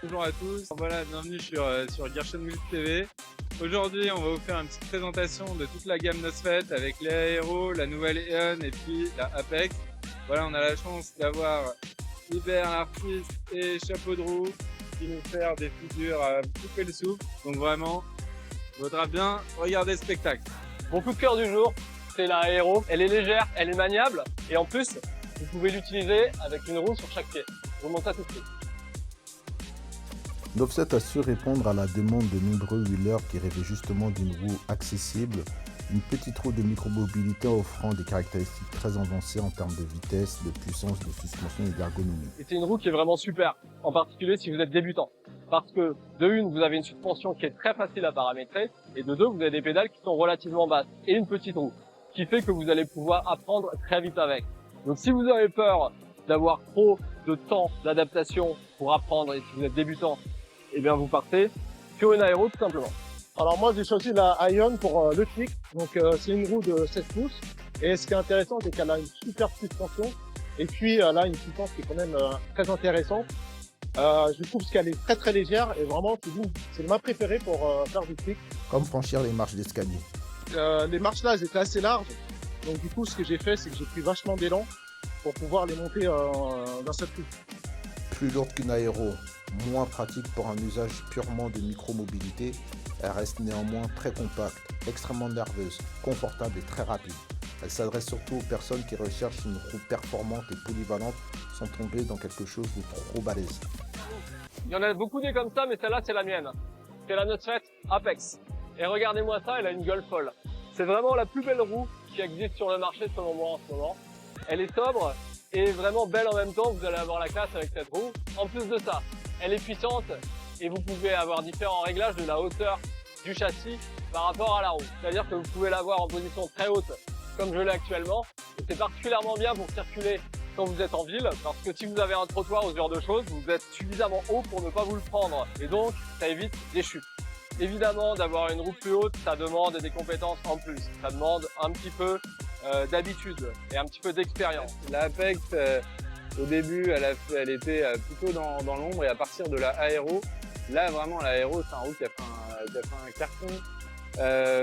Bonjour à tous, voilà, bienvenue sur Gershon Mills TV. Aujourd'hui, on va vous faire une petite présentation de toute la gamme Nosfet avec les Aero, la nouvelle Eon et puis la Apex. Voilà, on a la chance d'avoir Hubert, l'artiste et Chapeau de roue qui nous faire des figures à couper le souffle. Donc vraiment, il faudra bien regarder le spectacle. Mon coup de cœur du jour, c'est la Aero. Elle est légère, elle est maniable et en plus, vous pouvez l'utiliser avec une roue sur chaque pied. Je vous montre ça tout de suite. Nosfet a su répondre à la demande de nombreux wheelers qui rêvaient justement d'une roue accessible, une petite roue de micromobilité offrant des caractéristiques très avancées en termes de vitesse, de puissance, de suspension et d'ergonomie. Et c'est une roue qui est vraiment super, en particulier si vous êtes débutant. Parce que de une, vous avez une suspension qui est très facile à paramétrer, et de deux, vous avez des pédales qui sont relativement basses, et une petite roue, qui fait que vous allez pouvoir apprendre très vite avec. Donc si vous avez peur d'avoir trop de temps d'adaptation pour apprendre, et si vous êtes débutant, eh bien vous partez sur une Aero tout simplement. Alors moi j'ai choisi la Ion pour le trick, donc c'est une roue de 7 pouces et ce qui est intéressant c'est qu'elle a une super suspension et puis elle a une puissance qui est quand même très intéressante. Je trouve qu'elle est très légère et vraiment c'est ma préférée pour faire du trick. Comme franchir les marches d'escalier. Les marches là elles étaient assez larges, donc du coup ce que j'ai fait c'est que j'ai pris vachement d'élan pour pouvoir les monter d'un seul coup. Plus lourde qu'une Aero, moins pratique pour un usage purement de micromobilité, elle reste néanmoins très compacte, extrêmement nerveuse, confortable et très rapide. Elle s'adresse surtout aux personnes qui recherchent une roue performante et polyvalente sans tomber dans quelque chose de trop balèze. Il y en a beaucoup des comme ça, mais celle-là c'est la mienne. C'est la Nosfet Apex. Et regardez-moi ça, elle a une gueule folle. C'est vraiment la plus belle roue qui existe sur le marché selon moi en ce moment. Elle est sobre et vraiment belle en même temps, vous allez avoir la classe avec cette roue. En plus de ça, elle est puissante et vous pouvez avoir différents réglages de la hauteur du châssis par rapport à la roue. C'est-à-dire que vous pouvez l'avoir en position très haute comme je l'ai actuellement. Et c'est particulièrement bien pour circuler quand vous êtes en ville parce que si vous avez un trottoir ou ce genre de choses, vous êtes suffisamment haut pour ne pas vous le prendre et donc ça évite des chutes. Évidemment, d'avoir une roue plus haute, ça demande des compétences en plus. Ça demande un petit peu d'habitude et un petit peu d'expérience. La Apex, au début, elle était plutôt dans l'ombre et à partir de la Aero, là vraiment la Aero, c'est un roue qui a fait un carton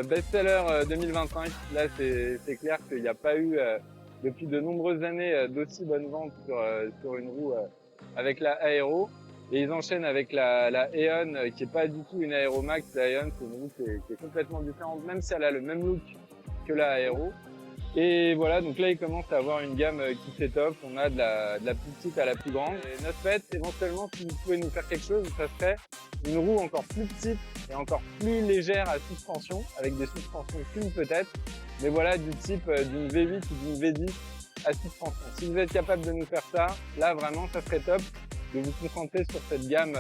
best-seller 2025. Là, c'est clair qu'il n'y a pas eu depuis de nombreuses années d'aussi bonnes ventes sur une roue avec la Aero. Et ils enchaînent avec la Eon qui est pas du tout une Aero Max. La Eon, c'est une roue qui est complètement différente, même si elle a le même look que la Aero. Et voilà, donc là, ils commencent à avoir une gamme qui s'étoffe. On a de la plus petite à la plus grande. Et Nosfet, éventuellement, si vous pouvez nous faire quelque chose, ça serait une roue encore plus petite et encore plus légère à suspension, avec des suspensions fines peut-être. Mais voilà, du type d'une V8 ou d'une V10 à suspension. Si vous êtes capable de nous faire ça, là, vraiment, ça serait top de vous concentrer sur cette gamme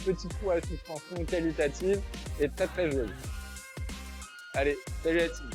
petite roue à suspension qualitative et très jolie. Allez, salut la team!